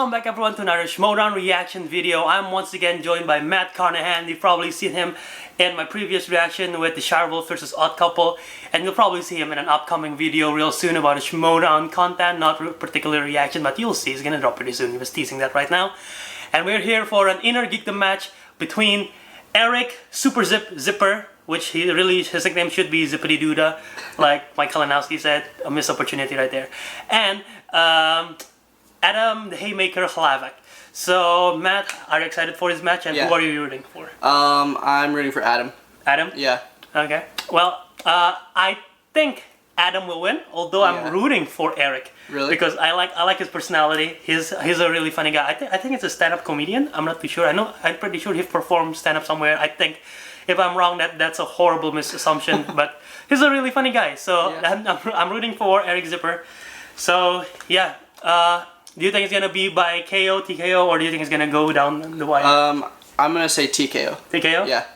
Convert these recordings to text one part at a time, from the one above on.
Welcome back everyone to another Schmoedown reaction video. I'm once again joined by Matt Carnahan. You've probably seen him in my previous reaction with the Shirewolf vs. Odd Couple, and you'll probably see him in an upcoming video real soon about a Schmoedown content, not particular reaction, but you'll see, he's gonna drop pretty soon. He was teasing that right now. And we're here for an Innergeekdom match between Eric Super Zipper, which his nickname should be Zippity Duda, like Mike Kalinowski said, a missed opportunity right there, and Adam the Haymaker Hlavac. So Matt, are you excited for this match, and who are you rooting for? I'm rooting for Adam. Adam? Yeah. Okay. Well, I think Adam will win, although I'm rooting for Eric. Really? Because I like his personality. He's a really funny guy. I think it's a stand-up comedian. I'm not too sure. I'm pretty sure he performed stand-up somewhere. I think. If I'm wrong, that's a horrible misassumption. But he's a really funny guy. So I'm rooting for Eric Zipper. So yeah. Do you think it's gonna be by KO, TKO, or do you think it's gonna go down the wire? I'm gonna say TKO. TKO? Yeah.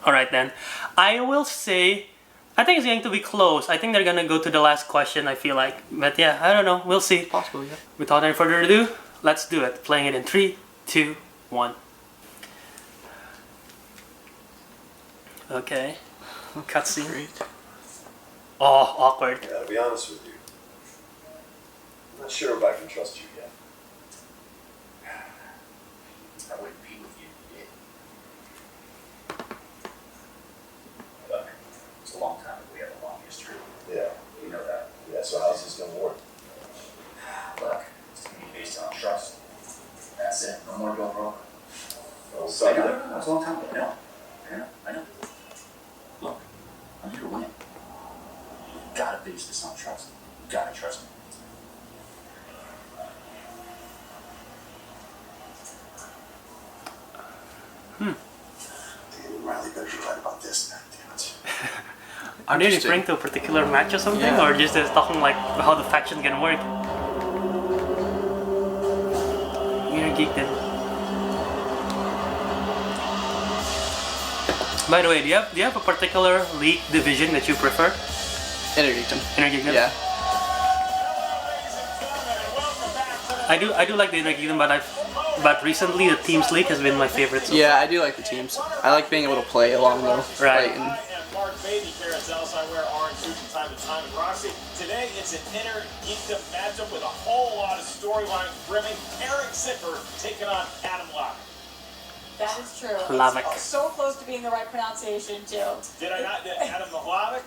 Alright then. I will say, I think it's going to be close. I think they're gonna go to the last question, I feel like. But yeah, I don't know. We'll see. Possible, yeah. Without any further ado, let's do it. Playing it in 3, 2, 1. Okay. Cutscene. Oh, awkward. Yeah, to be honest with you, I'm not sure if I can trust you yet. I wouldn't be with you if you did. Look, it's a long time, but we have a long history. Yeah. You know that. Yeah, so how's this gonna work? Look, it's gonna be based on trust. That's it. No more go broke. Well, sorry. No, it's a long time ago. I know. Look, I'm here to win. You gotta base this on trust. You gotta trust me. David Riley better be right about this. Damn it. Are they referring to a particular match or something? Or just talking like how the faction's gonna work? Innergeekdom. By the way, do you have a particular league division that you prefer? Innergeekdom. Innergeekdom? Yeah. I do like the Innergeekdom, but recently the Teams League has been my favorite. So Yeah, I do like the teams. I like being able to play along though. Right. Mark Beatty here at Dallas. I wear orange suits from time to time. And Roxy, today it's an Innergeekdom matchup with a whole lot of storylines brimming. Eric Zipper taking on Adam Hlavac. That is true. Hlavac. It's so close to being the right pronunciation too. Did I not? Adam Hlavac?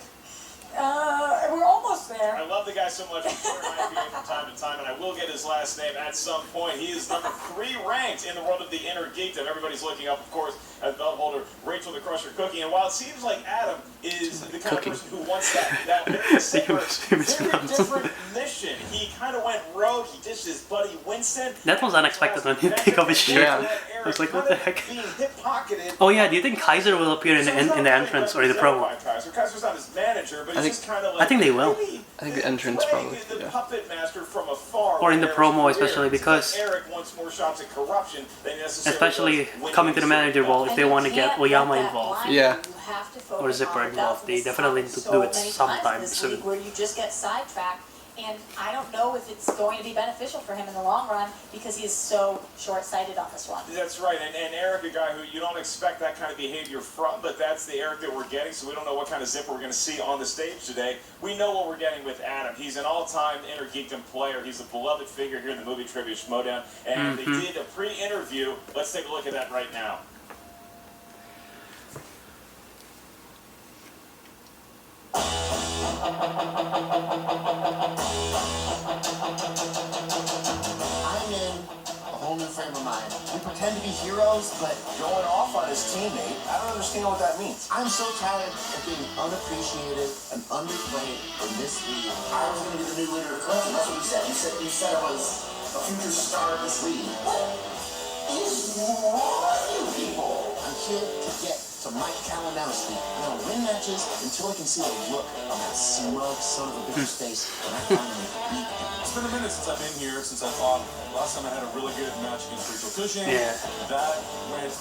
We're almost there. I love the guy so much. I'm sure I might be from time to time, and I will get his last name at some point. He is number 3 ranked in the world of the Innergeekdom. Everybody's looking up, of course, at belt holder Rachel the Crusher Cookie. And while it seems like Adam is the kind of person who wants that very separate, very different mission, he kind of went rogue. He ditched his buddy Winston. that was unexpected when you think of his shirt. I was like, what the heck? Oh yeah, do you think Kaiser will appear in the entrance or in the promo? Kaiser's not his manager, but he's just kind of like, I think they will. I think the entrance probably. the Yeah. puppet master from afar, Or in the promo, especially because, Eric wants more shots at corruption than necessarily especially does coming to the manager role, if And they you want to get can't let Oyama that involved. blind Yeah. you. You have to focus Or Zipper on involved. They this definitely need to so do it many sometime times this soon. league where you just get sidetracked, and I don't know if it's going to be beneficial for him in the long run because he is so short-sighted on this one. That's right, and Eric, a guy who you don't expect that kind of behavior from, but that's the Eric that we're getting, so we don't know what kind of Zipper we're going to see on the stage today. We know what we're getting with Adam. He's an all-time Innergeekdom player. He's a beloved figure here in the movie trivia Schmoedown, and they did a pre-interview. Let's take a look at that right now. I'm in a whole new frame of mind. We pretend to be heroes, but going off on his teammate, I don't understand what that means. I'm so tired of being unappreciated and underplayed in this league. I was going to be the new leader of the country. That's what you said. You said I was a future star of this league. What is wrong with you people? I'm here to get to Mike Kalinowski. I'm going to win matches until I can see the look on that smug son of a bitch's face when I finally beat him. It's been a minute since I've been here, since I thought last time I had a really good match against Rachel Cushing. Yeah. That went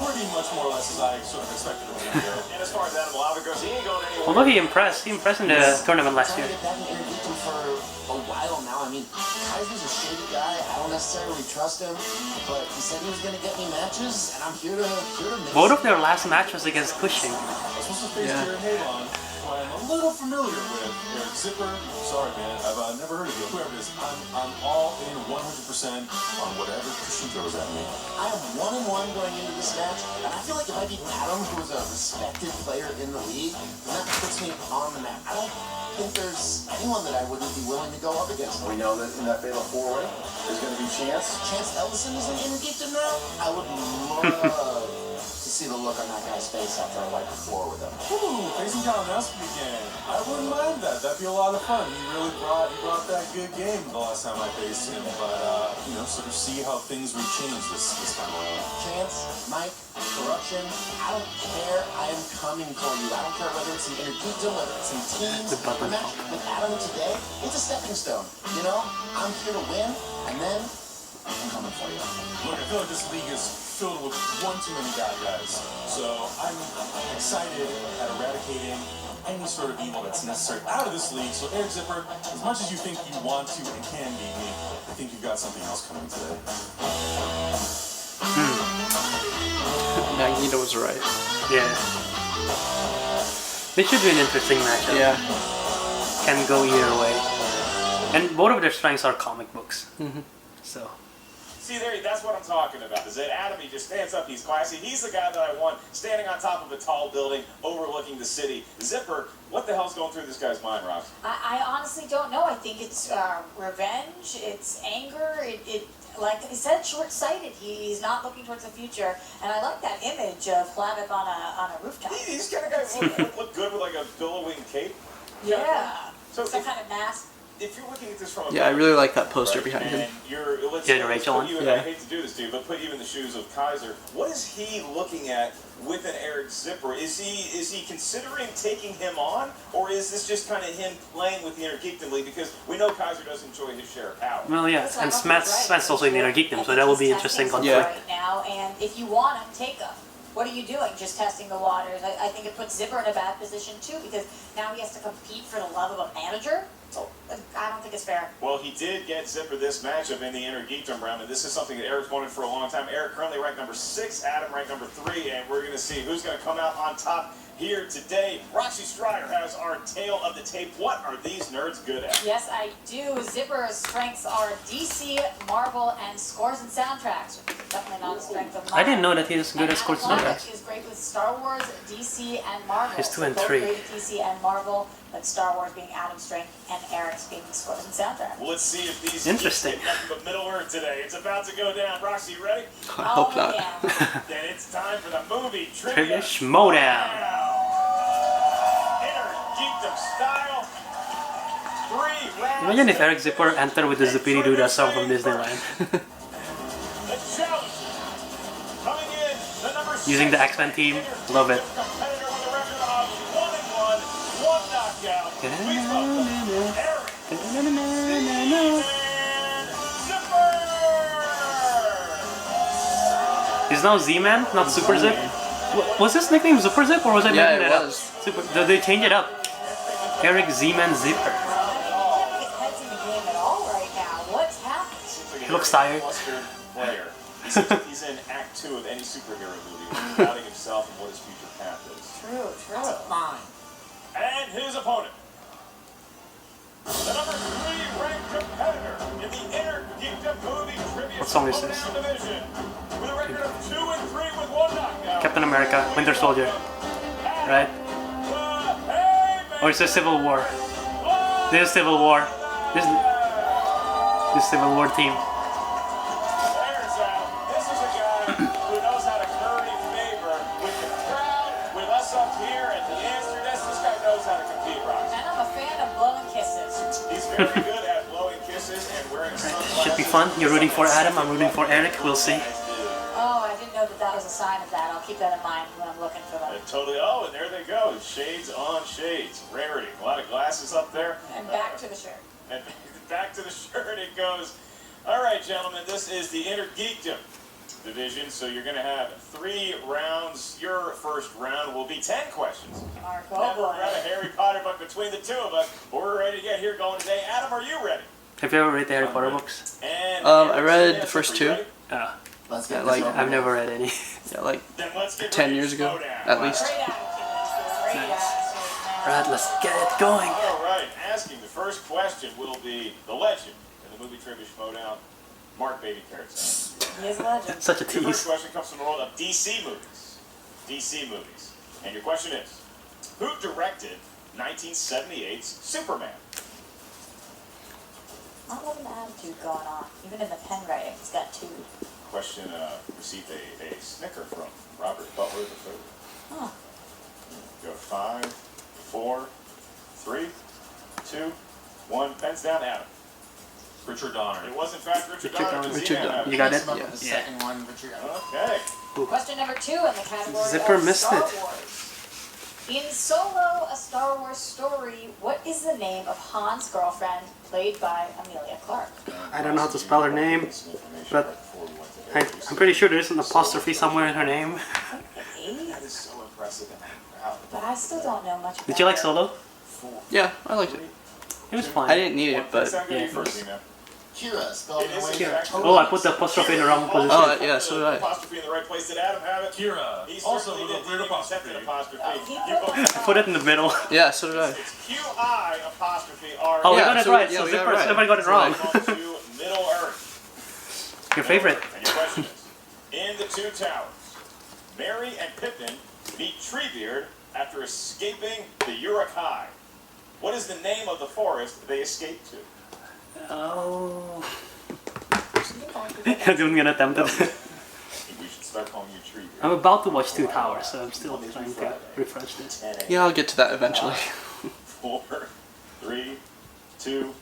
pretty much more or less as I sort of expected it to go. And as far as Adam Hlavac goes, he ain't going anywhere. Although he impressed in the tournament last year. I've been back in Innergeekdom for a while now. I mean, Kaiser's a shady guy. I don't necessarily trust him, but he said he was going to get me matches, and I'm here to make Both of their last match was against Cushing. I'm supposed to face Yeah. Jared Halon, who I'm a little familiar with. Eric Zipper, sorry man, I've never heard of you. Whoever it is, I'm all in 100% on whatever Christian throws at me. I am 1-1 going into this match, and I feel like if I beat Adam, who is a respected player in the league, then that puts me on the map. I don't think there's anyone that I wouldn't be willing to go up against. We know that in that fatal four-way, there's going to be Chance. Chance Ellison is in Innergeekdom now? I would love to see the look on that guy's face after I wipe the floor with him. Ooh, facing Kalinowski again. I wouldn't mind that. That'd be a lot of fun. He really brought that good game the last time I faced him. But you know, sort of see how things would change this time around. Chance, Mike, corruption, I don't care. I am coming for you. I don't care whether it's in Innergeekdom, whether it's in teams. The button match with Adam today, it's a stepping stone. You know, I'm here to win, and then I'm coming for you. Look, I feel like this league is filled with one too many bad guys. So I'm excited at eradicating any sort of evil that's necessary out of this league. So Eric Zipper, as much as you think you want to and can beat me, I think you've got something else coming today. Magneto was right. Yeah. This should be an interesting matchup. Yeah. Can go either way. And both of their strengths are comic books. So. See there, that's what I'm talking about. Is that Adam, he just stands up, he's classy. He's the guy that I want, standing on top of a tall building, overlooking the city. Zipper, what the hell's going through this guy's mind, Rob? I honestly don't know. I think it's revenge, it's anger, it like I said, short-sighted. He's not looking towards the future, and I like that image of Hlavac on a rooftop. These kind of guys look good with like a billowing cape. Yeah, So some kind of mask. if you're looking at this from a Yeah, I really like that poster right, behind and him. let's Rachel put on? you in, Yeah. I hate to do this to you, but put you in the shoes of Kaiser. What is he looking at with an Eric Zipper? Is he considering taking him on, or is this just kind of him playing with the Innergeekdom League? Because we know Kaiser does enjoy his share of power. Well, yeah, and Smeth's also in the Innergeekdom, so that will be interesting He's conflict. testing right now, and if you want him, take him. What are you doing? Just testing the waters. I think it puts Zipper in a bad position too, because now he has to compete for the love of a manager. So I don't think it's fair. Well, he did get Zipper this matchup in the Innergeekdom round, and this is something that Eric's wanted for a long time. Eric currently ranked number 6, Adam ranked number 3, and we're going to see who's going to come out on top here today. Roxy Stryer has our tale of the tape. What are these nerds good at? Yes, I do. Zipper's strengths are DC, Marvel, and scores and soundtracks. Definitely not a strength of mine. I didn't know that he was good at scores and Hlavac soundtracks. is great with Star Wars, DC, and Marvel. He's 2 and Both 3. great at DC and Marvel, but Star Wars being Adam's strength and Eric's being scores and soundtracks. Well, let's see if these Interesting. get nothing but Middle Earth today. It's about to go down. Roxy, you ready? I hope not. Yeah. Then it's time for the movie Trivia trivia Schmoedown. Innergeekdom style. 3 rounds. Imagine if Eric Zipper entered with the Zippity Doo song from Disneyland. The challenge coming in, the number Using the 6 X-Men team. Love it. competitor with a record of 1-1, 1 knockout. Please welcome Eric Zipper. He's now Z-Man, not Super Zip. Was his nickname Super Zip or was I Yeah, making it that was. up? Super, they changed it up. Eric Z-Man Zipper. He can't get heads in the game at all right now. What's happening? He looks tired. Flustered player. He seems like he's in Act 2 of any superhero movie, doubting himself and what his future path is. True. Fine. And his opponent, the number 3 ranked competitor in the Innergeekdom movie trivia What song is this? Schmoedown division, with a record of 2 and 3 with 1 knockout. Captain America, Winter Soldier. Right? Or is this Civil War? This is Civil War. This Civil War team. There's this is a guy who knows how to curry favor with the crowd, with us up here at the answer desk. This guy knows how to compete, Rox. And I'm a fan of blowing kisses. He's very good at blowing kisses and wearing sunglasses. Should be fun. You're rooting for Adam, I'm rooting for Eric. We'll see. Oh, I didn't know that was a sign of that. I'll keep that in mind when I'm looking for them. Totally. Oh, and there they go. Shades on shades. Rarity. A lot of glasses up there. And back to the shirt. And back to the shirt it goes. All right, gentlemen. This is the Innergeekdom division, so you're going to have 3 rounds. Your first round will be 10 questions. Mark, Never read a Harry Potter book between the two of us, but we're ready to get here going today. Adam, are you ready? Have you ever read the Harry Potter books? And I read the first 2. Let's get Like, this over I've never with. read any. Yeah, like Then let's get 10 ready to years ago, Schmoedown. at least. Great attitude. Great attitude, man. Right, let's get it going. All right, asking the first question will be the legend in the movie trivia Schmoedown, Mark Baby Carrots. He is a legend. Such a Your first tease. question comes from the world of DC movies. DC movies. And your question is, who directed 1978's Superman? Not a lot of attitude going on. Even in the pen writing, it's got 2. Question received a snicker from Robert Butler III. Huh. Go 5, 4, 3, 2, 1. Pens down, Adam. Richard Donner. It was in fact Richard Richard Donner. Donner. Does he Richard have Donner. it? You got Mix it? them up Yeah. with the second one, Richard. Okay. Question number 2 in the category Zipper of missed Star it. Wars. In Solo, a Star Wars story, what is the name of Han's girlfriend, played by Amelia Clark? I don't know how to spell her name, but I'm pretty sure there's an apostrophe somewhere in her name. That is so impressive and I'm proud. But I still don't know much about Did you like her. Solo? Yeah, I liked it. It was I fine. didn't need it, but yeah. Kira, spelled in a way Kira. that Oh, I put the apostrophe in the wrong position. Oh, yeah, so did I. Apostrophe in the right place. Did Adam have it? Kira. He Also certainly with a did. weird He accepted apostrophe. apostrophe. He You put both- one I put it in the middle. Yeah, so did I. It's QI apostrophe R. Oh, we Yeah, got it so- right. yeah, So we got it Zipper, right. somebody got it wrong. Welcome to Middle Earth. Your favorite. And your question is, in the Two Towers, Merry and Pippin meet Treebeard after escaping the Uruk-hai. What is the name of the forest they escaped to? Oh. I didn't get attempted. I think we should start calling you Treebeard. I'm about to watch 2 Towers, so I'm still trying to refresh this. Yeah, I'll get to that eventually. 4, 3, 2,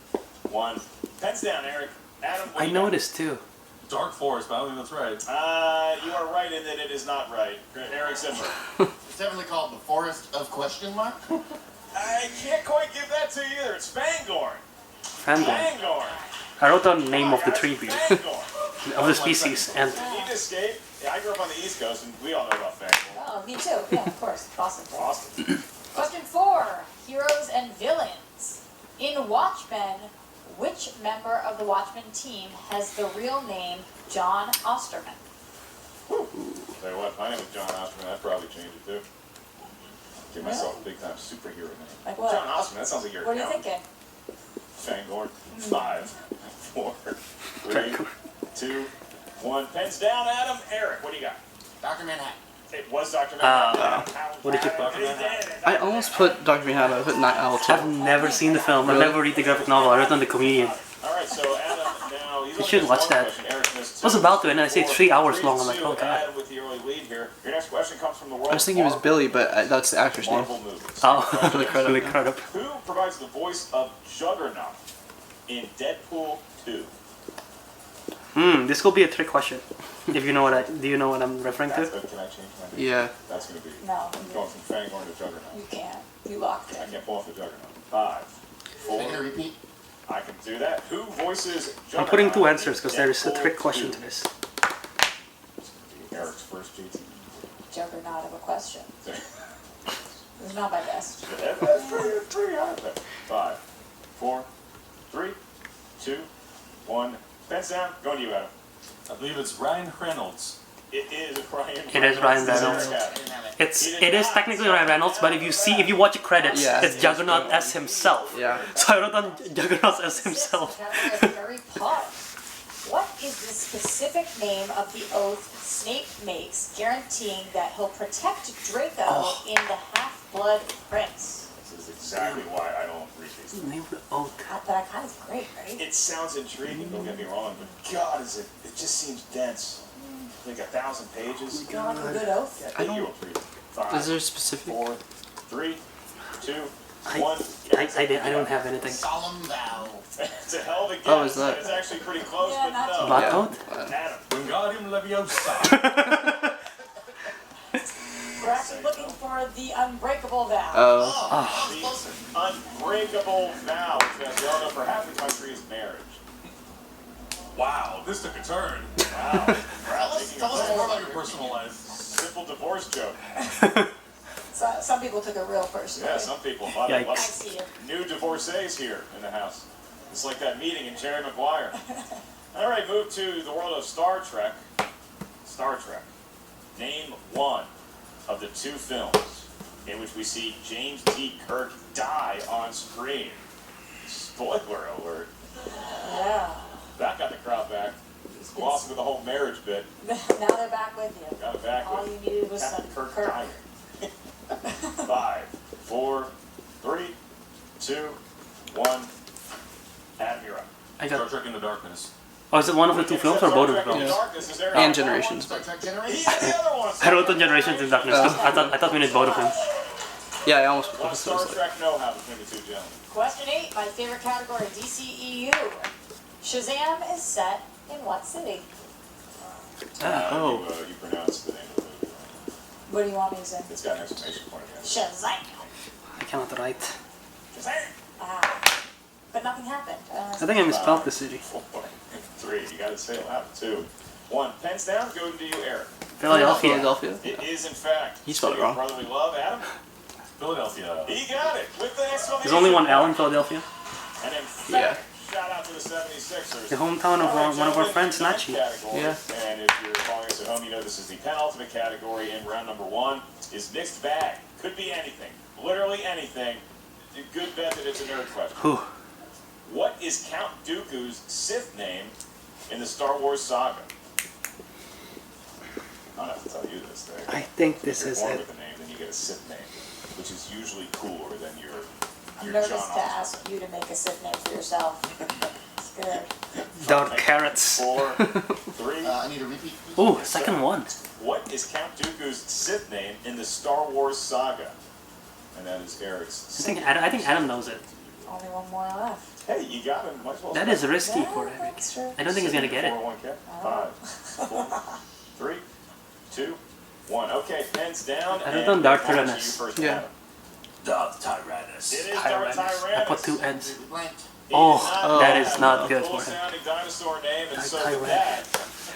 1. Pens down, Eric. Adam, what I do you know got? this too. Dark Forest, but I don't think that's right. You are right in that it is not right. Eric Zimmer. it's definitely called the Forest of Question Mark. I can't quite give that to you either. It's Fangorn. Fangorn. Fangorn. I wrote down the name of the tree beard, Fangorn. of the species, and Need to escape. Yeah, I grew up on the East Coast, and we all know about Fangorn. Oh, me too. Yeah, of course. Boston. Boston. Question 4. Heroes and villains. In Watchmen, which member of the Watchmen team has the real name John Osterman? Tell you what, my name is John Osterman. I'd probably change it too. Give myself a big time superhero name. Like what? John Osterman. That sounds like you're What are you thinking? Fangorn. 5, 4, 3, 2, 1. Pens down, Adam. Eric, what do you got? Dr. Manhattan. It was Dr. Manhattan. what did you put? I almost put Dr. Manhattan, I put Night Owl too. I've never seen the film. I've never read the graphic novel. I read on the comedian. All right, so Adam, now You should watch that. I was about to, and I say 3 hours long. I'm like, oh god. Adam with the early lead here. Your next question comes from the world I was thinking it was of Billy, but that's the actor's name. Marvel movies. Oh, Really credible. really credible. Who provides the voice of Juggernaut in Deadpool 2? This could be a trick question. If you know what do you know what I'm referring That's, to? can I change my name? Yeah. That's going to be No, going from Fangorn to Juggernaut. you can't. You locked I in. can't pull off the Juggernaut. 5, Can you 4. repeat? I can do that. Who voices Juggernaut? I'm putting 2 answers because in there is a Deadpool trick question 2? to this. Eric's first GT. Juggernaut of a question. It's not my best. That's pretty hard. 5, 4, 3, 2, 1. Pens down. Going to you, Adam. I believe it's Ryan Reynolds. It is Ryan. It is Ryan Reynolds. It is technically Ryan Reynolds, but if you watch the credits, Yeah. it's Juggernaut as himself. Yeah. So I wrote on Juggernaut as himself. Category of Harry Potter. What is the specific name of the oath Snape makes, guaranteeing that he'll protect Draco in the Half-Blood Prince? This is exactly why I don't read these. Name of the oath. That kind of great, right? It sounds intriguing, don't get me wrong, but God, it just seems dense. Like 1,000 pages. You want a good oath? Yeah, I don't- you will read it. 5, Is there a specific? 4, 3, 2, I 1. I don't have anything. Solemn vow. It's a hell of a guess. Oh, is that- It's actually pretty close, Yeah, but not no. too Black Yeah. Oath? Adam. Wingardium Leviosa. We're actually looking for the Unbreakable Vow. Oh. The unbreakable vow, which as we all know for half the country is marriage. Wow, this took a turn. Wow. Tell us more about your personal life. Simple divorce joke. So, some people took it real personally. Yeah, some people love Yikes. it. I see you. New divorcees here in the house. It's like that meeting in Jerry Maguire. All right, move to the world of Star Trek. Star Trek. Name one of the 2 films in which we see James T. Kirk die on screen. Spoiler alert. Yeah. That got the crowd back. Lost with the whole marriage bit. Now they're back with you. Got it back. All with you needed was Captain some Kirk dying. 5, 4, 3, 2, 1. Adam, you're up. I Star got. Trek Into Darkness. Oh, is it one of the 2 films or both of the Star Trek Into films? Darkness is there. And Generations. Star Trek He Generations? is the other one. I wrote on Generations in Darkness. 'Cause I thought we need both of them. Yeah, I almost What does Star Trek know-how between the 2 gentlemen? Question 8, my favorite category, DCEU. Shazam is set in what city? Oh. You pronounced the name of the movie wrong. What do you want me to say? It's got an exclamation point again. Shazam. I cannot write. Shazam! But nothing happened. I think I misspelled the city. 4, 3. You got to say it loud. 2, 1. Pens down. Go to you, Eric. Philadelphia. Philadelphia. It is, in fact, He spelled it city of wrong. brotherly love. Adam? Philadelphia. He got it with the exclamation. There's only one L in Philadelphia. And in Yeah. fact, shout out to the 76ers. The hometown of one of our friends, Nachi. Yeah. And if you're following us at home, you know this is the penultimate category in round number 1. Is mixed bag. Could be anything. Literally anything. A good bet that it's a nerd question. Whew. What is Count Dooku's Sith name in the Star Wars saga? I don't have to tell you this thing. I think this If is you're born it. with a name, then you get a Sith name, which is usually cooler than your I'm John nervous to Osborne. ask you to make a Sith name for yourself. It's good. Dark carrots. 4, 3. I need a repeat. Ooh, second one. What is Count Dooku's Sith name in the Star Wars saga? And that is Eric's. I think Adam knows it. Only one more left. Hey, you got him. Might as well. That is risky Yeah, for Eric. that's true. I don't think he's gonna get it. 4, 1, 5, 4, 3, 2, 1. Okay, pens down. I don't and know Darth back to you Tyrannus. first, Yeah. Adam. Darth Tyrannus. It is Darth Tyrannus. I put 2 Tyrannus. N's. Blank. He Oh, did not that have is not a good for him. full-sounding dinosaur name, and so with Tyrannus. that,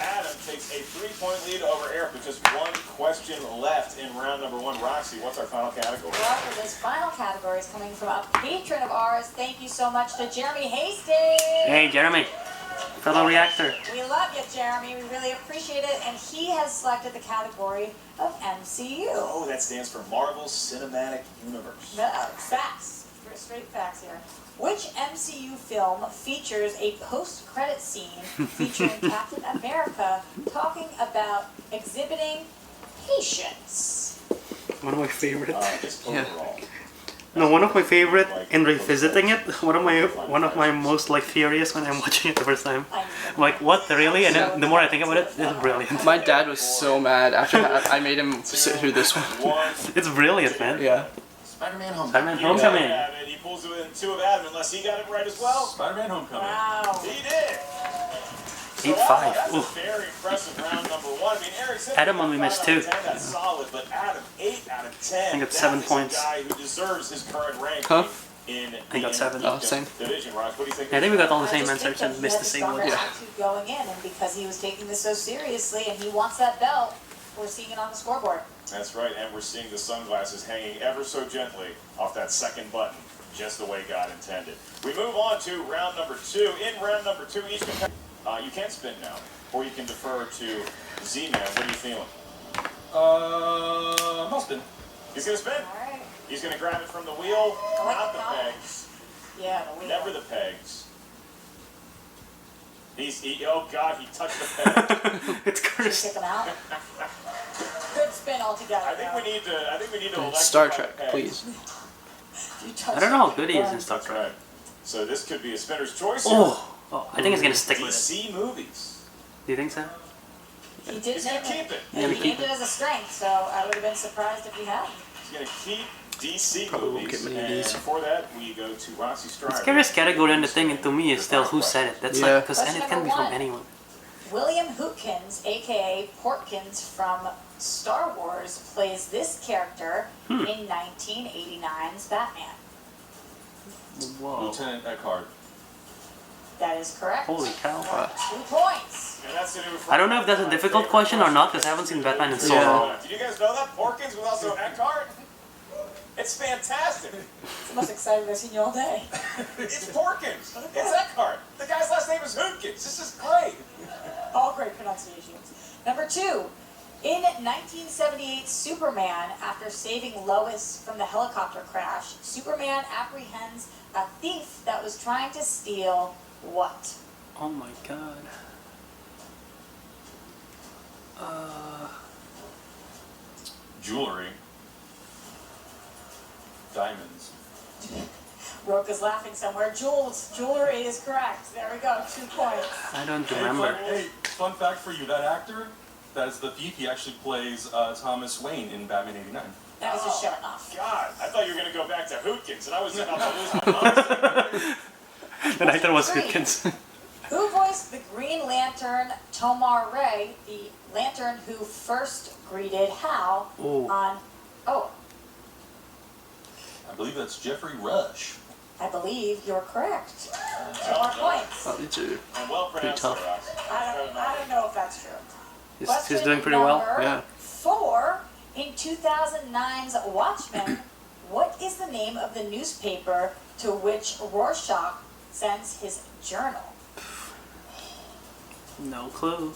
Adam takes a 3-point lead over Eric with just 1 question left in round number 1. Roxy, what's our final category? Well, for this final category is coming from a patron of ours. Thank you so much to Jeremy Hastings. Hey, Jeremy. Fellow reactor. We love you, Jeremy. We really appreciate it. And he has selected the category of MCU. Oh, that stands for Marvel Cinematic Universe. No, facts. Straight facts here. Which MCU film features a post-credit scene featuring Captain America talking about exhibiting patience? One of my favorite. Just Yeah. overall. No, one of my favorite in revisiting it. One of my most like furious when I'm watching it the first time. I'm like, what, really? And then the more I think about it, it's brilliant. My dad was so mad after I made him sit through this one. 1. It's brilliant, man. Yeah. Spider-Man Homecoming. Spider-Man You got it, Homecoming. Adam. He pulls within 2 of Adam, unless he got it right as well. Spider-Man Homecoming. Wow. He did. 8-5. That's a Ooh. very impressive round number 1. I mean, Eric said Adam only missed 5 out of 2. 10, that's solid, but Adam 8 out of 10. I think it's That 7 is a points. guy who deserves his current rank Huh? in I got 7. Oh, same. division. Ross, what do you think? I think we got all the I same just think answers that and he missed had the same stronger one. Yeah. attitude going in, and because he was taking this so seriously and he wants that belt, we're seeing it on the scoreboard. That's right, and we're seeing the sunglasses hanging ever so gently off that second button, just the way God intended. We move on to round number 2. In round number 2, each you can spin now, or you can defer to Z-Man. What are you feeling? I'll spin. He's going to spin. All right. He's going to grab it from the wheel, I like not the the thought. pegs. Yeah, the wheel. Never the pegs. Oh God, he touched the peg. It's Should we cursed. kick him out? Good spin altogether. I think we need to electrify Star the Trek, pegs. please. You touched I don't know how it. good he is in Star That's Trek. right. So this could be a spinner's choice. Oh, I think he's gonna stick with it. DC movies. Do you think so? He did He's name gonna keep it. And Gonna he keep named it as a strength, so I would have been surprised if he hadn't. He's gonna keep DC Probably won't movies. get many of And these. for that, we go to Roxy The Strider. scariest category and the thing, and to me, is still who said it. That's Yeah. like, because and Question it can be number from 1. anyone. William Hootkins, aka Portkins from Star Wars, plays this character in 1989's Batman. Whoa. Lieutenant Eckhart. That is correct. Holy cow. 2 points. And that's to do with I don't know if that's a difficult question or not, because I haven't seen Batman in so Yeah. long. Did you guys know that? Porkins was also Eckhart? It's fantastic. It's the most excited I've seen you all day. It's Porkins. It's Eckhart. The guy's last name is Hootkins. This is great. All great pronunciations. Number 2. In 1978 Superman, after saving Lois from the helicopter crash, Superman apprehends a thief that was trying to steal what? Oh my god. Jewelry. Diamonds. Roka's laughing somewhere. Jewelry is correct. There we go. 2 points. I don't Hey, remember. fun fact for you, that actor, that is the thief, he actually plays Thomas Wayne in Batman 89. That was just showing off. God, I thought you were going to go back to Hootkins, and I was about to lose my mind. The actor was Three. Hootkins. Who voiced the Green Lantern Tomar Ray, the Lantern who first greeted Hal Ooh. on... Oh, I believe that's Jeffrey Rush. I believe you're correct. 2 more points. Oh, did you? And well pronounced, tough. Ross. I don't know if that's true. He's Question doing pretty well. number Yeah. 4. In 2009's Watchmen, what is the name of the newspaper to which Rorschach sends his journal? No clue.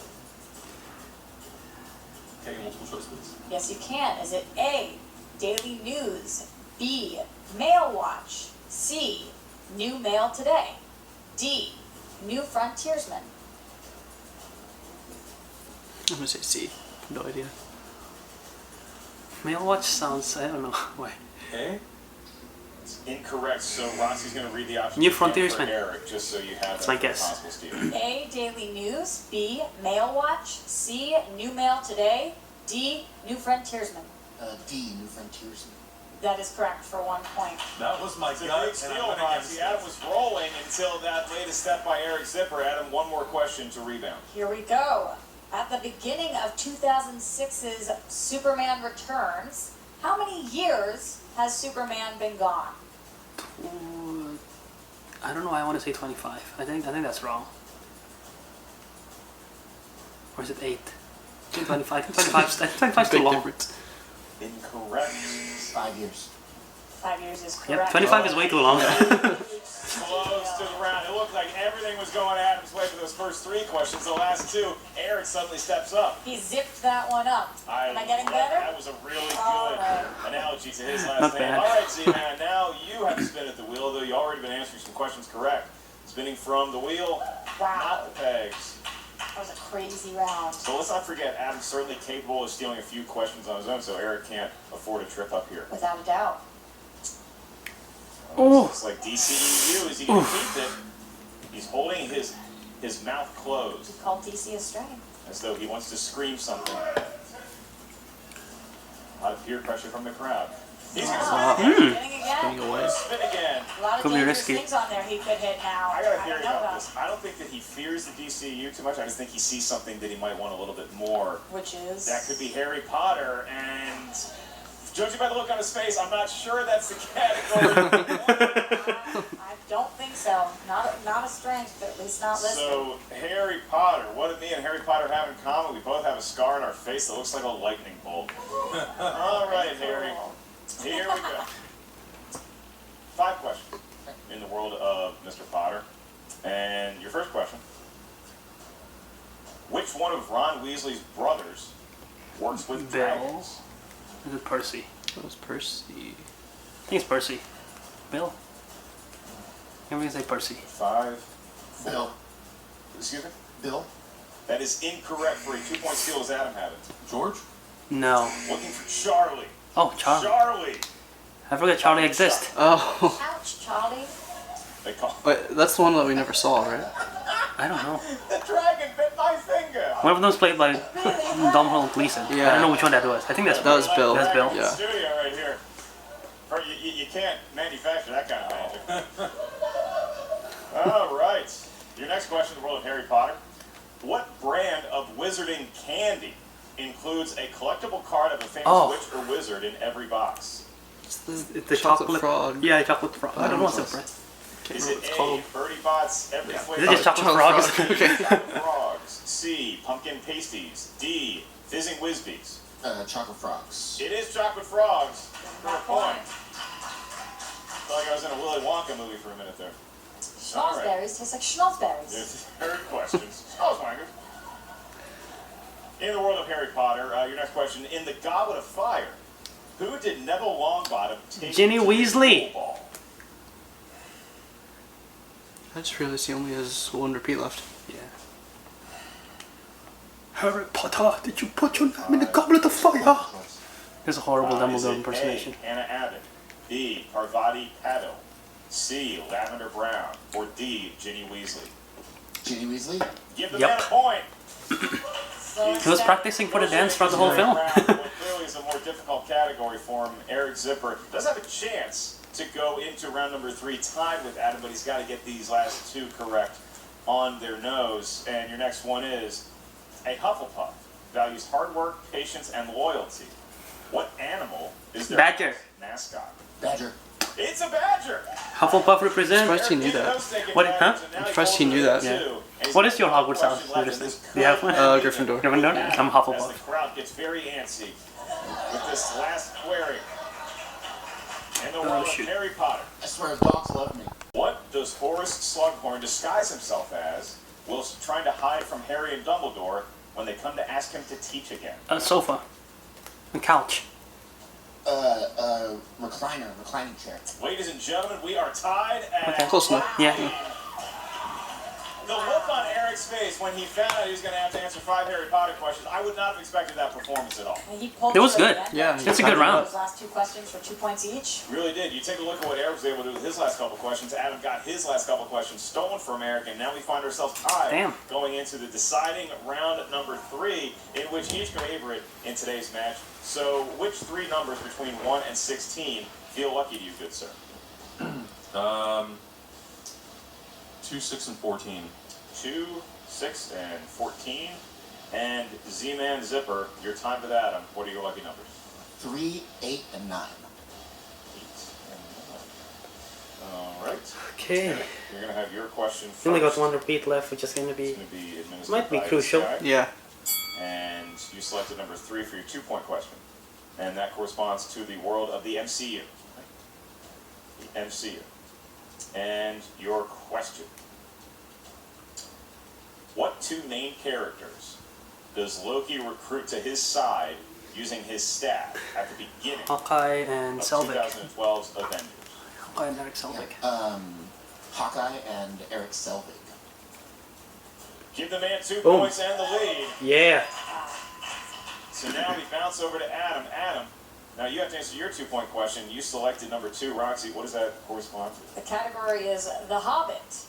Okay, multiple choice, please. Yes, you can. Is it A, Daily News, B, Mail Watch, C, New Mail Today, D, New Frontiersman? I'm gonna say C. No idea. Mail Watch sounds, I don't know. Why? Okay. It's incorrect, so Rossi's going to read the options New again Frontiersman. for Eric, just so you have That's that my for guess. possible Steve. A, Daily News, B, Mail Watch, C, New Mail Today, D, New Frontiersman. D, New Frontiersman. That is correct for 1 point. That was my It's a gut, big and steal, I went Rossi. against Adam it. was rolling until that latest step by Eric Zipper. Adam, one more question to rebound. Here we go. At the beginning of 2006's Superman Returns, how many years has Superman been gone? I don't know. I want to say 25. I think that's wrong. Or is it 8? I think 25. I think 25 is too Big long. difference. Incorrect. 5 years. 5 years is Yep, correct. 25 is way too long. Close to the round. It looked like everything was going Adam's way for those first 3 questions. The last 2, Eric suddenly steps up. He zipped that one up. Am I getting better? That was a really All good right. analogy to his last Not name. bad. All right, Z-Man, now you have to spin at the wheel, though you already been answering some questions correct. Spinning from the wheel, Wow. not the pegs. That was a crazy round. So let's not forget, Adam's certainly capable of stealing a few questions on his own, so Eric can't afford a trip up here. Without a doubt. Oh. It's like DCEU. Is he going to keep it? He's holding his mouth closed, He called DC a strain. as though he wants to scream something. A lot of peer pressure from the crowd. He's going to spin again. Spinning again. Spinning away. Spin again. A lot of Could be dangerous risky. things on there he could hit now. I got a don't theory know about this. I don't think that he fears the DCU too much. I just think he sees something that he might want a little bit more. Which is? That could be Harry Potter, and judging by the look on his face, I'm not sure that's the category. I don't think so. Not a strength, at least not listed. So, Harry Potter, what do me and Harry Potter have in common? We both have a scar on our face that looks like a lightning bolt. All right, Harry, here we go. 5 questions in the world of Mr. Potter. And your first question: which one of Ron Weasley's brothers works with Bill. dragons? Is it Percy? That was Percy. I think it's Percy. Bill? I'm gonna say Percy. 5, 4. Bill. Excuse me? Bill. That is incorrect for a 2-point steal as Adam had it. George? No. Looking for Charlie. Oh, Charlie. Charlie! I forgot Charlie exists. Oh, Ouch, Charlie. They call wait, that's the one that we never saw, right? I don't know. the dragon bit my finger! One of them is played by Domhnall Gleeson. I Yeah. don't know which one that was. I think that's That was Bill. That's Bill. In the Yeah. studio right here. Or you can't manufacture that kind of magic. All right. Your next question in the world of Harry Potter. What brand of wizarding candy includes a collectible card of a famous Oh. witch or wizard in every box? It's the, It's the chocolate frog. Yeah, chocolate frog. I don't know what's the Sauce. brand. Is remember it what it's A, called. Birdie Bots, every Yeah. flavor? Is it just chocolate frogs? frog. Okay. Chocolate frogs. C, pumpkin pasties. D, fizzing whizbees. Chocolate frogs. It is chocolate frogs. For a That point. point. Felt like I was in a Willy Wonka movie for a minute there. All right. Schmaltzberries taste like schmaltzberries. There's the third question. Oh, my goodness. In the world of Harry Potter, your next question. In the Goblet of Fire, who did Neville Longbottom take Ginny to the Weasley. Duel Ball? I just realized he only has one repeat left. Yeah. Harry Potter, did you put your name in the Goblet of Fire? It's a horrible Is Dumbledore it impersonation. A, Anna Abbott, B, Parvati Patil, C, Lavender Brown, or D, Ginny Weasley? Ginny Weasley? Give the Yep. man a point. So He was practicing for the dance throughout the whole film. What clearly is a more difficult category for him. Eric Zipper does have a chance to go into round number 3 tied with Adam, but he's got to get these last 2 correct on their nose. And your next one is, a Hufflepuff values hard work, patience, and loyalty. What animal is their Badger. mascot? Badger. It's a badger. Hufflepuff represent. Surprised he knew that. What, huh? I'm surprised he knew that. Yeah. What is your Hogwarts house? Do you have one? Gryffindor. Gryffindor? I'm As Hufflepuff. the crowd gets very antsy with this last query. In the world of shoot. Harry Potter, I swear dogs love me. what does Horace Slughorn disguise himself as whilst trying to hide from Harry and Dumbledore when they come to ask him to teach again? A sofa. A couch. Reclining chair. Ladies and gentlemen, we are tied at Okay. Close enough. Yeah. The look on Eric's face when he found out he was going to have to answer 5 Harry Potter questions, I would not have expected that performance at all. He pulled It was through good. at the Yeah, end. It's a good round. Those last 2 questions for 2 points each. Really did. You take a look at what Eric was able to do with his last couple questions. Adam got his last couple questions stolen from Eric, and now we find ourselves tied Damn. going into the deciding round number 3, in which each favorite in today's match. So, which 3 numbers between 1 and 16 feel lucky to you, good sir? 2, 6, and 14. 2, 6, and 14. And Z-Man Zipper, your time with Adam. What are your lucky numbers? 3, 8, and 9. 8 and 9. All right. Okay. You're going to have your question first. We only got one repeat left, which is going to be. It's going to be administered Might be by crucial. this guy. Yeah. And you selected number 3 for your 2-point question. And that corresponds to the world of the MCU. The MCU. And your question. What 2 main characters does Loki recruit to his side using his staff at the beginning Hawkeye and of Selvig. 2012's Avengers? Hawkeye and Eric Selvig. Hawkeye and Eric Selvig. Give the man 2 Boom. points and the lead. Yeah. So now we bounce over to Adam. Adam, now you have to answer your 2-point question. You selected number 2, Roxy. What does that correspond to? The category is The Hobbit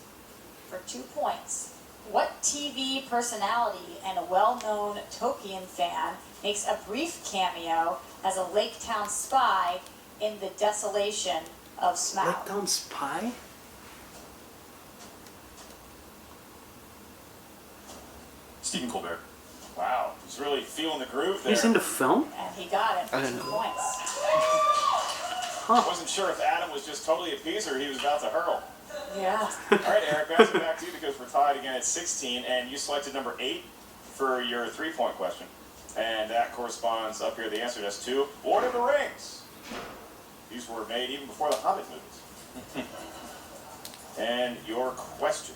for 2 points. What TV personality and a well-known Tolkien fan makes a brief cameo as a Lake Town spy in The Desolation of Smaug? Lake Town Spy? Stephen Colbert. Wow, he's really feeling the groove there. He's in the film? And he got it for I 2 didn't know. points. I wasn't sure if Adam was just totally a piece or he was about to hurl. Yeah. All right, Eric, bouncing back to you because we're tied again at 16, and you selected number 8 for your 3-point question. And that corresponds up here, the answer does to Lord of the Rings. These were made even before the Hobbit movies. And your question.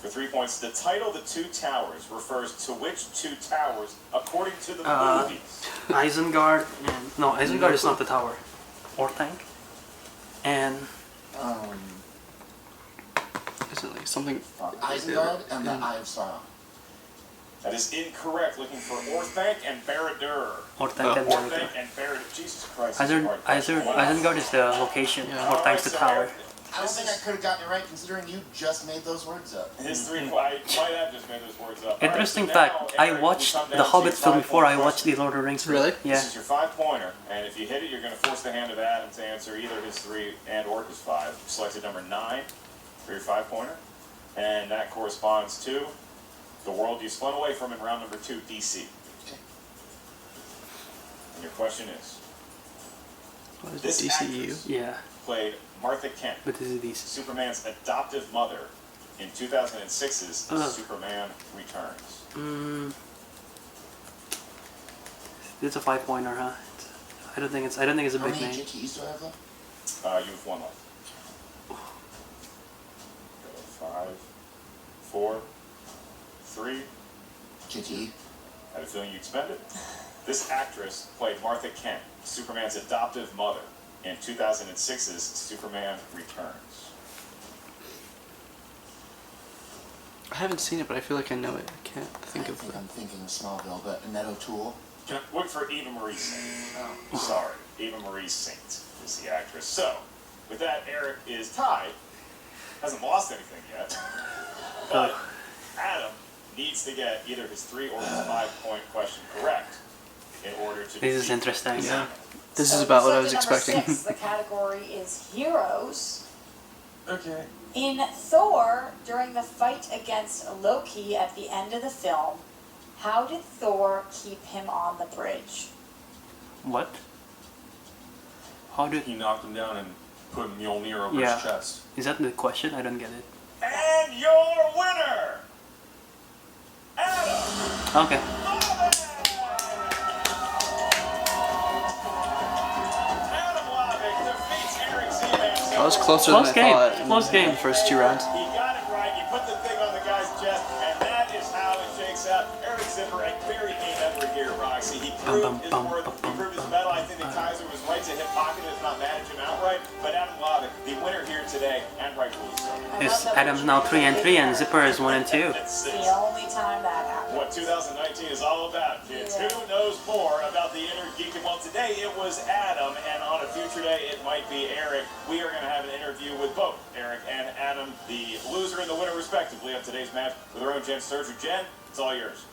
For 3 points, the title The Two Towers refers to which 2 towers according to the movies? Isengard and. No, Isengard is not the tower. Orthanc. And. Is it like something? Isengard and the Eye of Sauron. That is incorrect. Looking for Orthanc and Barad-dûr. Orthanc and Orthanc Barad-dûr. and Barad-dûr. Jesus Christ. this is a hard question. Isengard is the location. Yeah. Orthanc's the tower. I don't think I could have gotten it right considering you just made those words up. His 3 I might have just made those words up. Interesting All right, so now, fact, I Eric, watched we come the down to Hobbit film 5 before I point watched question. the Lord of the Rings film. Really? Yeah. This is your 5-pointer, and if you hit it, you're going to force the hand of Adam to answer either his 3 and or his 5. You selected number 9 for your 5-pointer, and that corresponds to the world you spun away from in round number 2, DC. And your question is, What is This the DCU? actress Yeah. played Martha Kent, But this is these. Superman's adoptive mother, in 2006's Superman Returns? It's a 5-pointer, huh? I don't think it's a How big many name. JTEs do I have left? You have one left. 5, 4, 3. JTE. I had a feeling you'd spend it. This actress played Martha Kent, Superman's adoptive mother, in 2006's Superman Returns. I haven't seen it, but I feel like I know it. I can't think of I'm thinking of Smallville, but Annette O'Toole. Look for Eva Marie Saint. Oh. Sorry, Eva Marie Saint is the actress. So, with that, Eric is tied. Hasn't lost anything yet. But Adam needs to get either his 3 or his 5-point question correct in order to This is defeat interesting. Yeah. This is about what I was Subject number expecting. 6, the category is heroes. Okay. In Thor, during the fight against Loki at the end of the film, how did Thor keep him on the bridge? What? How did? He knocked him down and put Mjolnir over Yeah. his chest. Is that the question? I don't get it. And your winner, Adam Okay. Hlavac defeats Eric Zeman. I was closer Close than game. I thought Close in game. the first 2 rounds. He got it right. He put the thing on the guy's chest, and that is how it shakes out. Eric Zipper, a very game effort here, Roxy. He proved his worth. He proved his mettle. I think that Kaiser was right to hit pocket if not manage him outright. But Adam Hlavac, the winner here today, and rightfully so. Is Adam's now 3-3 and Zipper is 1-2. It's the only time that happens. What 2019 is all about, kids. Yeah. Who knows more about the Innergeekdom? Well, today it was Adam, and on a future day it might be Eric. We are going to have an interview with both Eric and Adam, the loser and the winner, respectively, of today's match with our own Jen Sturger. Jen, it's all yours.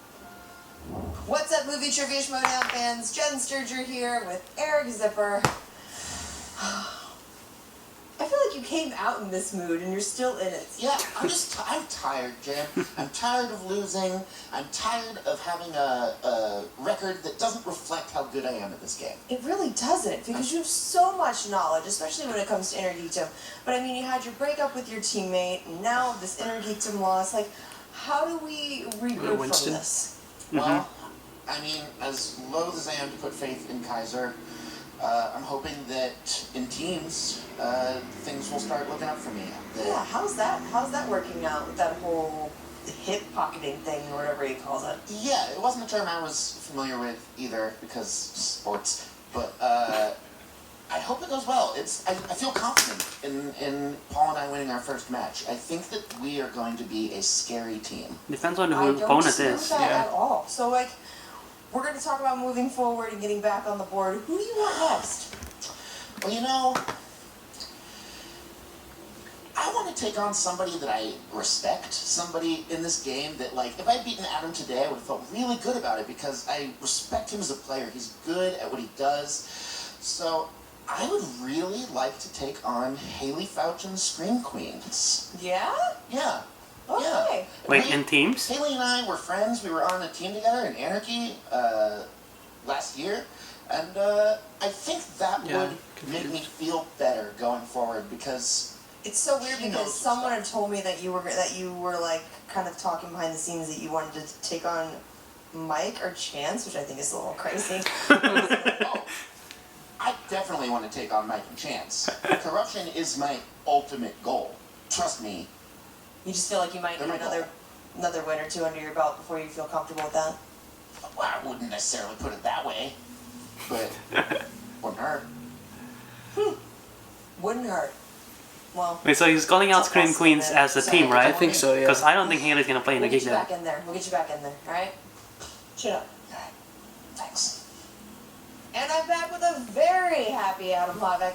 What's up, movie trivia Schmoedown fans? Jen Sturger here with Eric Zipper. I feel like you came out in this mood and you're still in it. Yeah, I'm tired, Jen. I'm tired of losing. I'm tired of having a record that doesn't reflect how good I am at this game. It really doesn't, because you have so much knowledge, especially when it comes to Innergeekdom. But I mean, you had your breakup with your teammate, and now this Innergeekdom loss. Like, how do we regroup from Winston. this? Well, I mean, as loath as I am to put faith in Kaiser, I'm hoping that in teams, things will start looking up for me. Yeah, how's that working out with that whole hip pocketing thing or whatever he calls it? Yeah, it wasn't a term I was familiar with either because sports, but I hope it goes well. I feel confident in Paul and I winning our first match. I think that we are going to be a scary team. Depends on I who don't opponent see is. that Yeah. at all. So like, we're going to talk about moving forward and getting back on the board. Who do you want next? Well, you know, I want to take on somebody that I respect, somebody in this game that, like, if I had beaten Adam today, I would have felt really good about it because I respect him as a player. He's good at what he does. So I would really like to take on Haley Fouch and the Scream Queens. Yeah? Yeah. Okay. Yeah. Wait, We- in teams? Haley and I were friends. We were on a team together in Anarchy last year, and I think that Yeah, would make me feel better going forward because It's so weird She because knows someone stuff. had told me that you were like kind of talking behind the scenes that you wanted to take on Mike or Chance, which I think is a little crazy. oh, I definitely want to take on Mike and Chance. Corruption is my ultimate goal. Trust me. You just feel like you might need another win or two under your belt before you feel comfortable with that. Well, I wouldn't necessarily put it that way, but wouldn't hurt. Wouldn't hurt. Well, Wait, so he's calling out Scream Queens as a team, I right? think so, yeah. Because I don't think Haley's gonna play in the we'll get Geek you back then. in there. We'll get you back in there, alright? Shut up. Alright, thanks. And I'm back with a very happy Adam Hlavac.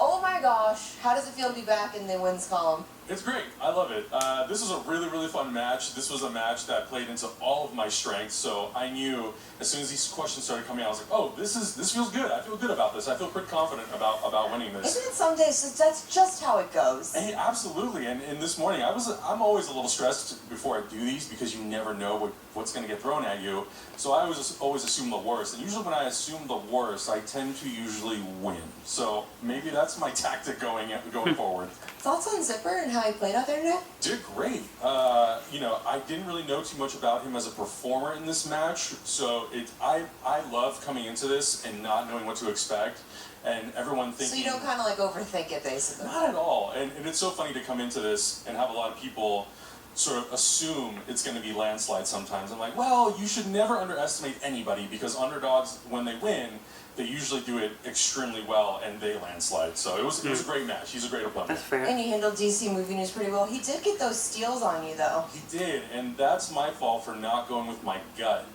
Oh my gosh, how does it feel to be back in the wins column? It's great. I love it. This was a really, really fun match. This was a match that played into all of my strengths. So I knew as soon as these questions started coming out, I was like, oh, this feels good. I feel good about this. I feel pretty confident about winning this. Isn't it some days that's just how it goes? Hey, absolutely. And this morning, I'm always a little stressed before I do these because you never know what's going to get thrown at you. So I always assume the worst. And usually when I assume the worst, I tend to usually win. So maybe that's my tactic going forward. Thoughts on Zipper and how he played out there today? Did great. I didn't really know too much about him as a performer in this match, so I love coming into this and not knowing what to expect, and everyone thinking. So you don't kind of like overthink it, basically. Not at all, and it's so funny to come into this and have a lot of people sort of assume it's going to be landslide sometimes. I'm like, well, you should never underestimate anybody because underdogs, when they win, they usually do it extremely well and they landslide. So it was a great match. He's a great opponent. That's fair. And you handled DC Movie News pretty well. He did get those steals on you, though. He did, and that's my fault for not going with my gut.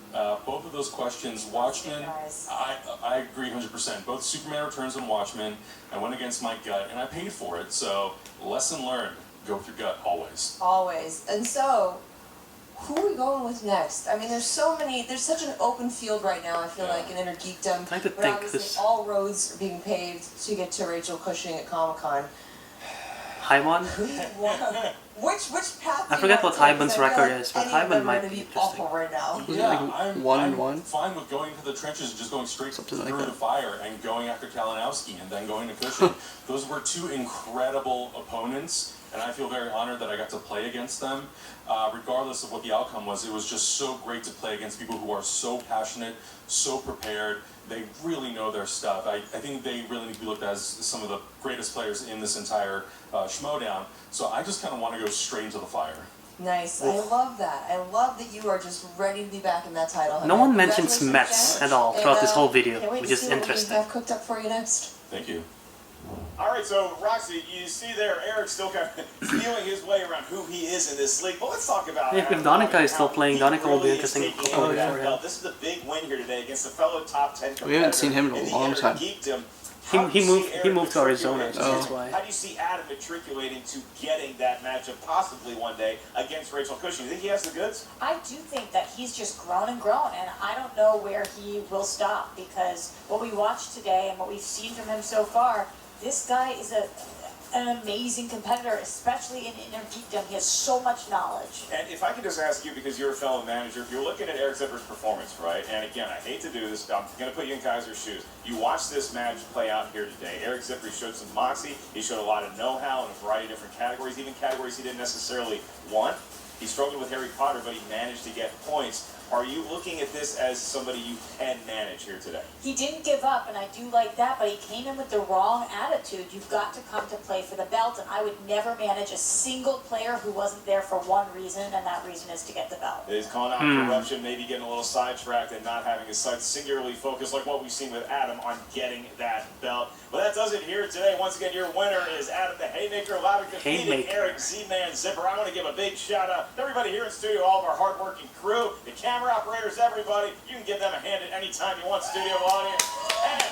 Both of those questions, Watchmen, I agree 100%. Both Superman Returns and Watchmen, I went against my gut, and I paid for it. So, lesson learned, go with your gut always. Always. And so, who are we going with next? I mean, there's such an open field right now, I feel like, in Innergeekdom. I could but think obviously this- all roads are being paved to get to Rachel Cushing at Comic-Con. Haimon? Which path I do forget you what want to take? 'Cause Hyman's I feel record like is, but any of Hyman them are might gonna be awful interesting. right now. Yeah, I'm 1-1. fine with going to the trenches and just going straight Something through like the that. fire and going after Kalinowski and then going to Cushing. Those were two incredible opponents, and I feel very honored that I got to play against them. Regardless of what the outcome was, it was just so great to play against people who are so passionate, so prepared. They really know their stuff. I think they really need to be looked at as some of the greatest players in this entire Schmoedown. So I just kind of want to go straight into the fire. Nice. I love that. I love that you are just ready to be back in that title. No one mentions Congratulations Mets again. at all throughout this And, whole video, can't wait which to is see what interesting. we have cooked up for you next. Thank you. All right, so Roxy, you see there, Eric's still kind of feeling his way around who he is in this league. But let's talk about If Adam Donica and is still how playing, he Donica will be really interesting is taking opponent that for him. belt. This is a big win here today against a fellow top 10 competitor. We haven't seen him in a long time. Innergeekdom. He How do you see moved Eric to Arizona, matriculating- so that's why. How do you see Adam matriculating to getting that matchup possibly one day against Rachel Cushing? You think he has the goods? I do think that he's just grown and grown, and I don't know where he will stop because what we watched today and what we've seen from him so far, this guy is an amazing competitor, especially in Innergeekdom. He has so much knowledge. And if I could just ask you, because you're a fellow manager, if you're looking at Eric Zipper's performance, right? And again, I hate to do this, I'm going to put you in Kaiser's shoes. You watched this match play out here today. Eric Zipper showed some moxie. He showed a lot of know-how in a variety of different categories, even categories he didn't necessarily want. He struggled with Harry Potter, but he managed to get points. Are you looking at this as somebody you can manage here today? He didn't give up, and I do like that, but he came in with the wrong attitude. You've got to come to play for the belt, and I would never manage a single player who wasn't there for one reason, and that reason is to get the belt. He's calling out corruption, maybe getting a little sidetracked and not having his sights singularly focused like what we've seen with Adam on getting that belt. But that does it here today. Once again, your winner is Adam the Haymaker. Hlavac defeated Haymaker. Eric Z-Man Zipper. I want to give a big shout out to everybody here in studio, all of our hardworking crew, the camera operators, everybody. You can give them a hand at any time you want, studio audience. And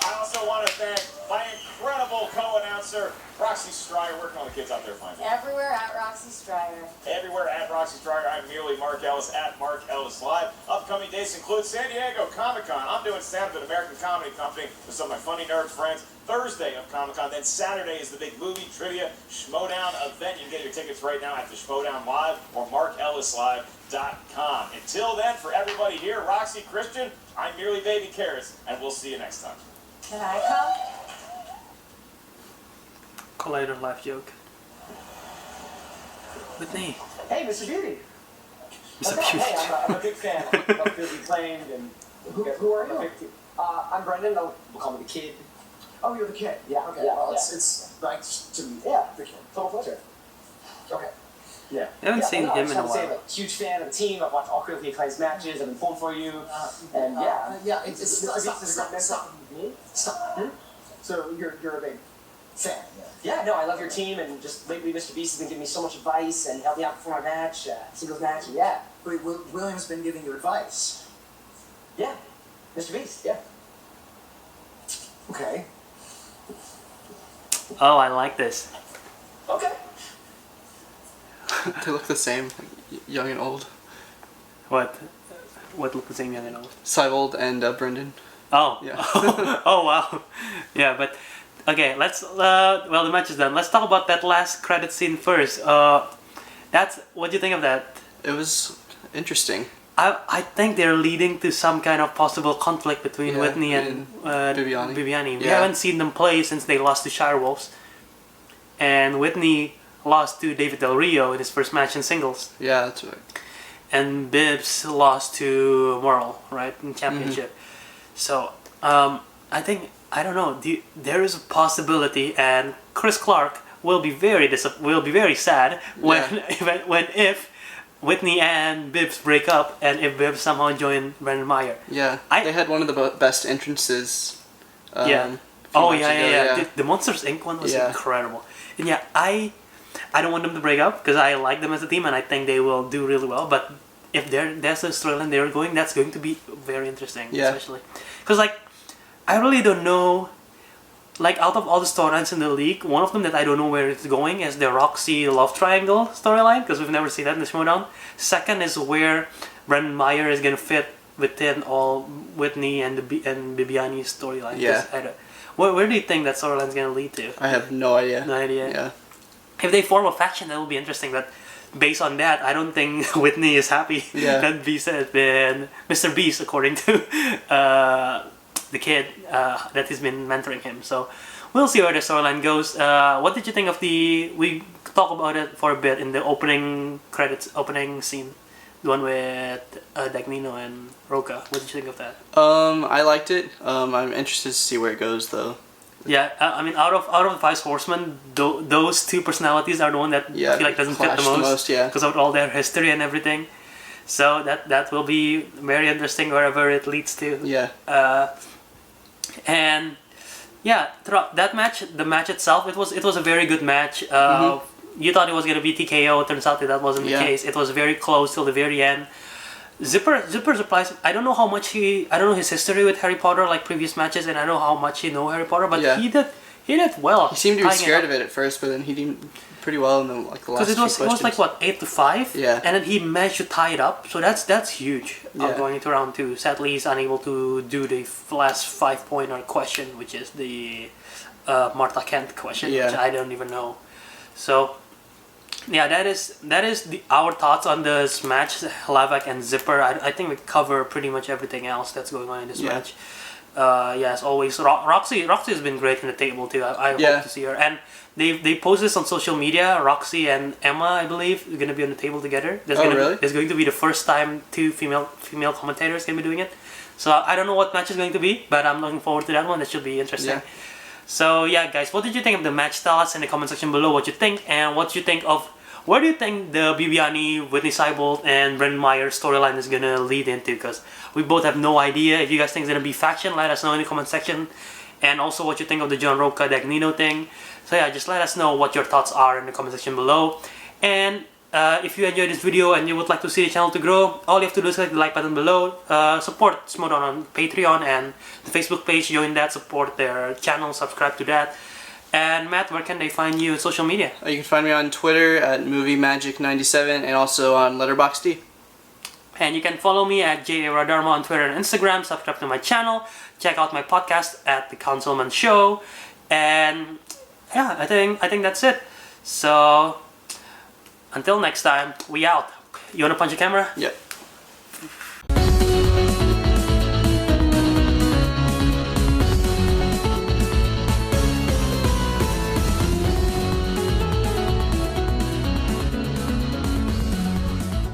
I also want to thank my incredible co-announcer, Roxy Stryer. Where can all the kids out there find you? Everywhere at Roxy Stryer. Everywhere at Roxy Stryer. I'm merely Mark Ellis at Mark Ellis Live. Upcoming dates include San Diego Comic-Con. I'm doing stand-up at American Comedy Company with some of my funny nerd friends. Thursday of Comic-Con. Then Saturday is the big movie trivia Schmoedown event. You can get your tickets right now at the Schmoedown Live or markellislive.com. Until then, for everybody here, Roxy, Christian, I'm merely Baby Carrots, and we'll see you next time. Can I come? Collider life joke. With me. Hey, Mr. Beauty. Mr. What's up? Beauty. Hey, I'm a big fan of Philly Claimed and who are you? I'm Brendan. We'll call me the kid. Oh, you're the kid. Yeah. Okay. Yeah, Well, yeah. it's nice to meet Yeah. the kid. Total pleasure. Okay. Yeah. I haven't seen no, I him just in a wanna say while. I'm a huge fan of the team. I've watched all critically acclaimed matches. I've been pulling for you. And yeah. Yeah. It's Mr. Beast is a great mentor. stop. Me? Stop. So you're a big fan. Yeah, no, I love your team, and just lately Mr. Beast has been giving me so much advice and helped me out before my match, singles match, and yeah. Wait, William's been giving you advice. Yeah. Mr. Beast, yeah. Okay. Oh, I like this. Okay. They look the same, like, young and old. What look the same, young and old? Seibold and Brendan. Oh. Yeah. Oh wow. Yeah, but okay. Let's. Well, the match is done. Let's talk about that last credit scene first. What do you think of that? It was interesting. I think they're leading to some kind of possible conflict between Whitney and Bibiani. We haven't seen them play since they lost to Shirewolves. And Whitney lost to David Del Rio in his first match in singles. Yeah, that's right. And Bibbs lost to Morrill, right, in championship. So, I think, I don't know, there is a possibility, and Chris Clark will be very sad if Whitney and Bibbs break up, and if Bibbs somehow join Brendan Meyer. Yeah, they had one of the best entrances. Yeah. Oh yeah. The Monsters Inc. one was incredible. And yeah, I don't want them to break up because I like them as a team and I think they will do really well. But if that's the storyline they're going, that's going to be very interesting. Yeah. Especially because like I really don't know. Like out of all the storylines in the league, one of them that I don't know where it's going is the Roxy love triangle storyline because we've never seen that in the Schmoedown. Second is where Brendan Meyer is gonna fit within all Whitney and Bibiani's storyline. Yeah. Where do you think that storyline's gonna lead to? I have no idea. No idea. Yeah. If they form a faction, that will be interesting. But based on that, I don't think Whitney is happy that Beast has been Mr. Beast, according to the kid that has been mentoring him. So we'll see where the storyline goes. What did you think of we talked about it for a bit in the opening scene, the one with Dagnino and Roca. What did you think of that? I liked it. I'm interested to see where it goes though. Yeah, I mean, out of the five horsemen, those two personalities are the one that I feel like doesn't fit the most. Because of all their history and everything. So that will be very interesting wherever it leads to. Yeah. And yeah, throughout that match, the match itself, it was a very good match. You thought it was gonna be TKO. Turns out that wasn't the case. It was very close till the very end. Zipper surprised. I don't know his history with Harry Potter like previous matches, and I don't know how much he know Harry Potter, but he did well. He seemed to be scared of it at first, but then he did pretty well in the last few questions. Because it was like what 8-5, yeah, and then he managed to tie it up. So that's huge. Going into round 2. Sadly, he's unable to do the last 5-pointer question, which is the Martha Kent question, which I don't even know. So. Yeah, that is our thoughts on this match, Hlavac and Zipper. I think we cover pretty much everything else that's going on in this match. As always, Roxy has been great in the table too. I hope to see her. And they post this on social media. Roxy and Emma, I believe, are going to be on the table together. There's going to be the first time two female commentators can be doing it. So I don't know what match is going to be, but I'm looking forward to that one. That should be interesting. Yeah. So yeah, guys, what did you think of the match? Tell us in the comment section below what you think, and what you think of where do you think the Bibiani, Whitney Seibold, and Brendan Meyer storyline is gonna lead into? Because we both have no idea. If you guys think it's gonna be faction, let us know in the comment section, and also what you think of the John Roca Dagnino thing. So yeah, just let us know what your thoughts are in the comment section below. And if you enjoyed this video and you would like to see the channel to grow, all you have to do is click the like button below. Support Schmoedown on Patreon and the Facebook page. Join that, support their channel, subscribe to that. And Matt, where can they find you on social media? You can find me on Twitter at MovieMagic97 and also on Letterboxd. And you can follow me at JARadharma on Twitter and Instagram. Subscribe to my channel. Check out my podcast at The Councilmen Show. And yeah, I think that's it. So until next time, we out. You wanna punch the camera? Yep.